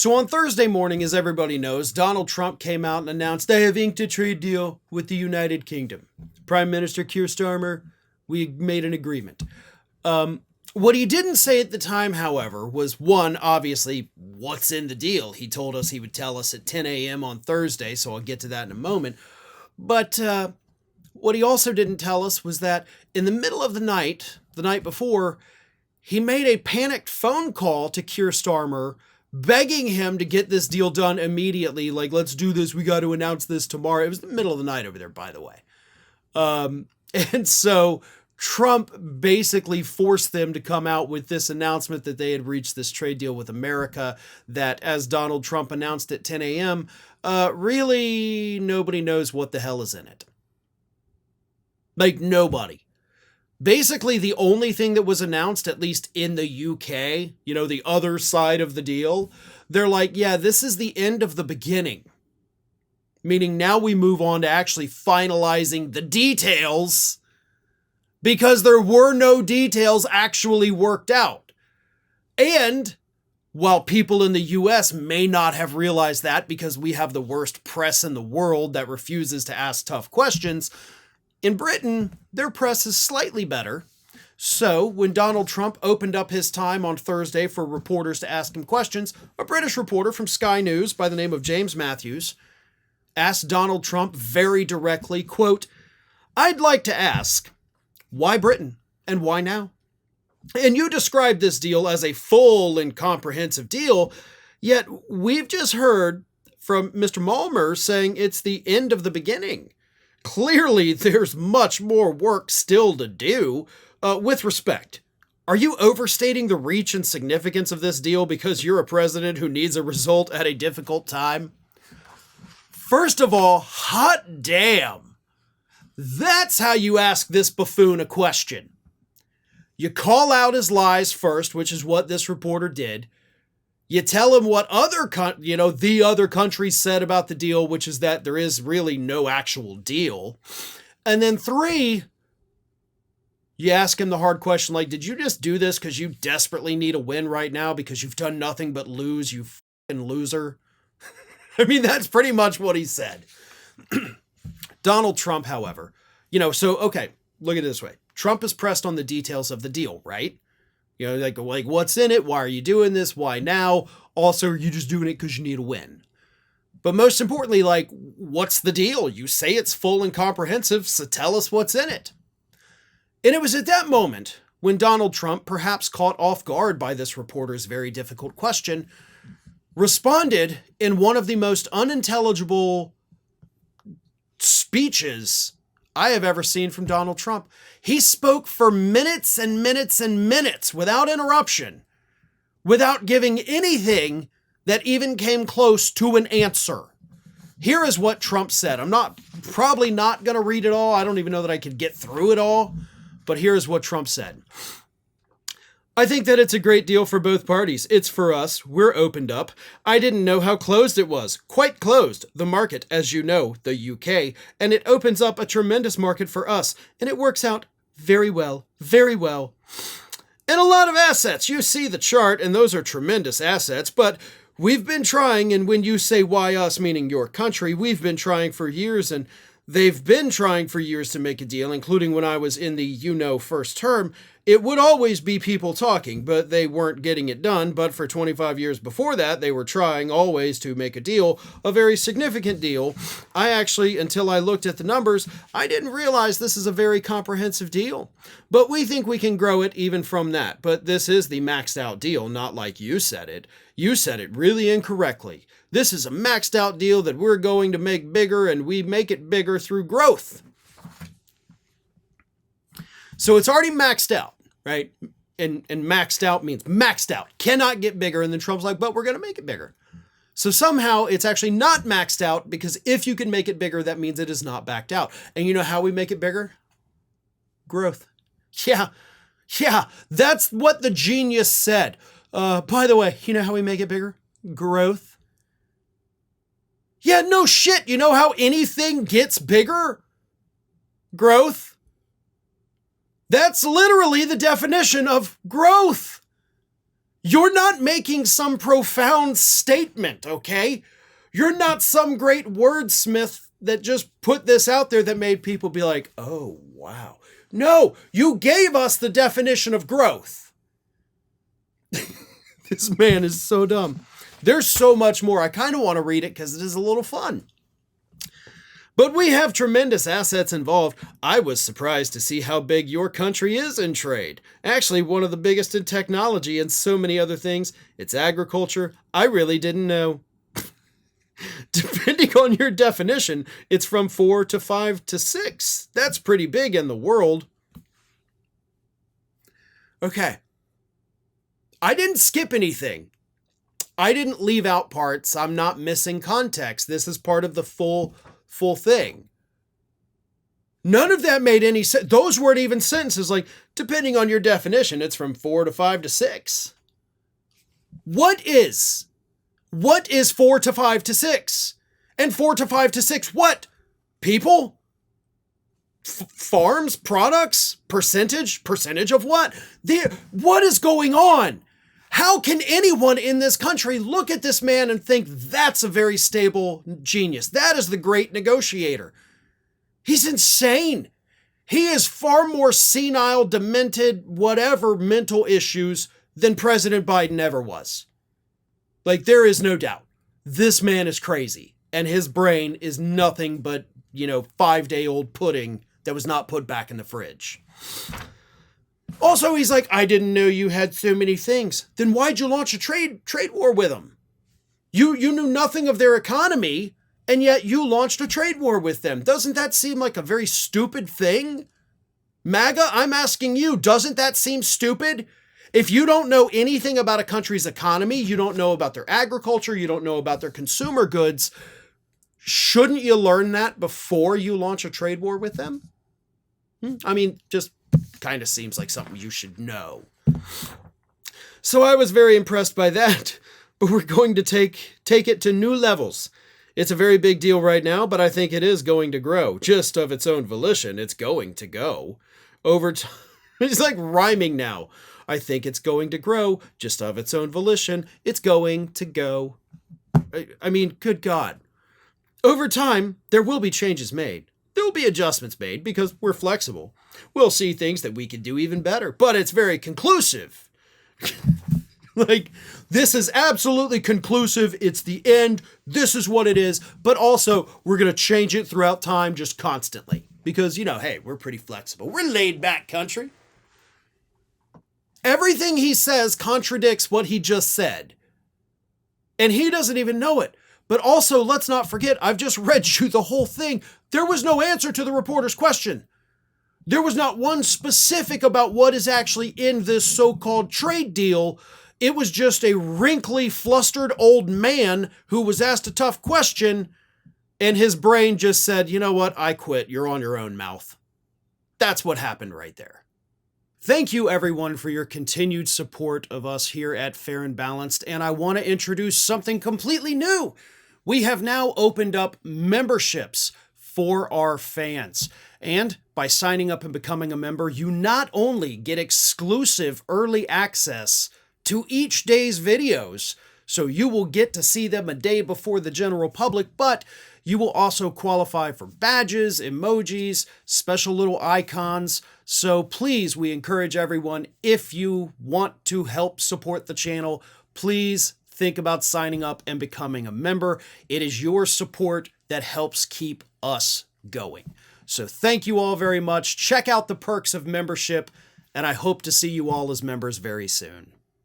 So on Thursday morning, as everybody knows, Donald Trump came out and announced they have inked a trade deal with the United Kingdom. Prime Minister Keir Starmer, we made an agreement. What he didn't say at the time, however, was one, obviously, what's in the deal? He told us he would tell us at 10 a.m. on Thursday, so I'll get to that in a moment. But what he also didn't tell us was that in the middle of the night before, he made a panicked phone call to Keir Starmer, begging him to get this deal done immediately. Like, let's do this. We got to announce this tomorrow. It was the middle of the night over there, by the way. And so Trump basically forced them to come out with this announcement that they had reached this trade deal with America that, as Donald Trump announced at 10 a.m., really nobody knows what the hell is in it. Like, nobody. Basically, the only thing that was announced, at least in the UK, the other side of the deal, they're like, yeah, this is the end of the beginning. Meaning now we move on to actually finalizing the details, because there were no details actually worked out. And while people in the US may not have realized that because we have the worst press in the world that refuses to ask tough questions, in Britain, their press is slightly better. So when Donald Trump opened up his time on Thursday for reporters to ask him questions, a British reporter from Sky News by the name of James Matthews asked Donald Trump very directly, quote, "I'd like to ask, why Britain and why now? And you described this deal as a full and comprehensive deal, yet we've just heard from Mr. Malmer saying it's the end of the beginning. Clearly, there's much more work still to do. With respect, are you overstating the reach and significance of this deal because you're a president who needs a result at a difficult time?" First of all, hot damn. That's how you ask this buffoon a question. You call out his lies first, which is what this reporter did. You tell him what the other countries said about the deal, which is that there is really no actual deal. And then 3, you ask him the hard question, like, did you just do this because you desperately need a win right now because you've done nothing but lose, you fucking loser? I mean, that's pretty much what he said. Donald Trump, however, okay, look at it this way. Trump is pressed on the details of the deal, right? Like what's in it? Why are you doing this? Why now? Also, are you just doing it because you need a win? But most importantly, what's the deal? You say it's full and comprehensive, so tell us what's in it. And it was at that moment when Donald Trump, perhaps caught off guard by this reporter's very difficult question, responded in one of the most unintelligible speeches I have ever seen from Donald Trump. He spoke for minutes and minutes and minutes without interruption, without giving anything that even came close to an answer. Here is what Trump said. I'm probably not going to read it all. I don't even know that I could get through it all, but here is what Trump said. "I think that it's a great deal for both parties. It's for us. We're opened up. I didn't know how closed it was. Quite closed. The market, as you know, the UK, and it opens up a tremendous market for us, and it works out very well, very well. And a lot of assets. You see the chart, and those are tremendous assets, but we've been trying, and when you say why us, meaning your country, we've been trying for years, and they've been trying for years to make a deal, including when I was in the first term. It would always be people talking, but they weren't getting it done. But for 25 years before that, they were trying always to make a deal, a very significant deal. I actually, until I looked at the numbers, I didn't realize this is a very comprehensive deal. But we think we can grow it even from that. But this is the maxed out deal, not like you said it. You said it really incorrectly. This is a maxed out deal that we're going to make bigger, and we make it bigger through growth." So it's already maxed out, right? And maxed out means maxed out, cannot get bigger. And then Trump's like, but we're going to make it bigger. So somehow it's actually not maxed out, because if you can make it bigger, that means it is not backed out. And you know how we make it bigger? Growth. Yeah, that's what the genius said. By the way, you know how we make it bigger? Growth. Yeah, no shit. You know how anything gets bigger? Growth. That's literally the definition of growth. You're not making some profound statement, okay? You're not some great wordsmith that just put this out there that made people be like, oh, wow. No, you gave us the definition of growth. This man is so dumb. There's so much more. I kind of want to read it because it is a little fun. But we have tremendous assets involved. I was surprised to see how big your country is in trade. Actually, one of the biggest in technology and so many other things. It's agriculture. I really didn't know. Depending on your definition, it's from 4 to 5 to 6. That's pretty big in the world. Okay. I didn't skip anything. I didn't leave out parts. I'm not missing context. This is part of the full thing. None of that made any sense. Those weren't even sentences. Like, depending on your definition, it's from 4 to 5 to 6. What is 4 to 5 to 6? And 4 to 5 to 6, what? People? Farms? Products? Percentage of what? What is going on? How can anyone in this country look at this man and think that's a very stable genius? That is the great negotiator. He's insane. He is far more senile, demented, whatever mental issues than President Biden ever was. Like, there is no doubt. This man is crazy. And his brain is nothing but, 5-day-old pudding that was not put back in the fridge. Also, he's like, I didn't know you had so many things. Then why'd you launch a trade war with them? You knew nothing of their economy, and yet you launched a trade war with them. Doesn't that seem like a very stupid thing? MAGA, I'm asking you, doesn't that seem stupid? If you don't know anything about a country's economy, you don't know about their agriculture, you don't know about their consumer goods, shouldn't you learn that before you launch a trade war with them? I mean, just kind of seems like something you should know. So I was very impressed by that, but we're going to take it to new levels. It's a very big deal right now, but I think it is going to grow. Just of its own volition, it's going to go. Over time, it's like rhyming now. I think it's going to grow. Just of its own volition, it's going to go. I mean, good God. Over time, there will be changes made. There will be adjustments made because we're flexible. We'll see things that we can do even better, but it's very conclusive. Like, this is absolutely conclusive. It's the end. This is what it is. But also, we're going to change it throughout time just constantly because, hey, we're pretty flexible. We're laid back country. Everything he says contradicts what he just said. And he doesn't even know it. But also, let's not forget, I've just read you the whole thing. There was no answer to the reporter's question. There was not one specific about what is actually in this so-called trade deal. It was just a wrinkly, flustered old man who was asked a tough question, and his brain just said, you know what, I quit. You're on your own, mouth. That's what happened right there. Thank you, everyone, for your continued support of us here at Fair and Balanced, and I want to introduce something completely new. We have now opened up memberships for our fans. And by signing up and becoming a member, you not only get exclusive early access to each day's videos, so you will get to see them a day before the general public, but you will also qualify for badges, emojis, special little icons. So please, we encourage everyone, if you want to help support the channel, please think about signing up and becoming a member. It is your support that helps keep us going. So thank you all very much. Check out the perks of membership, and I hope to see you all as members very soon.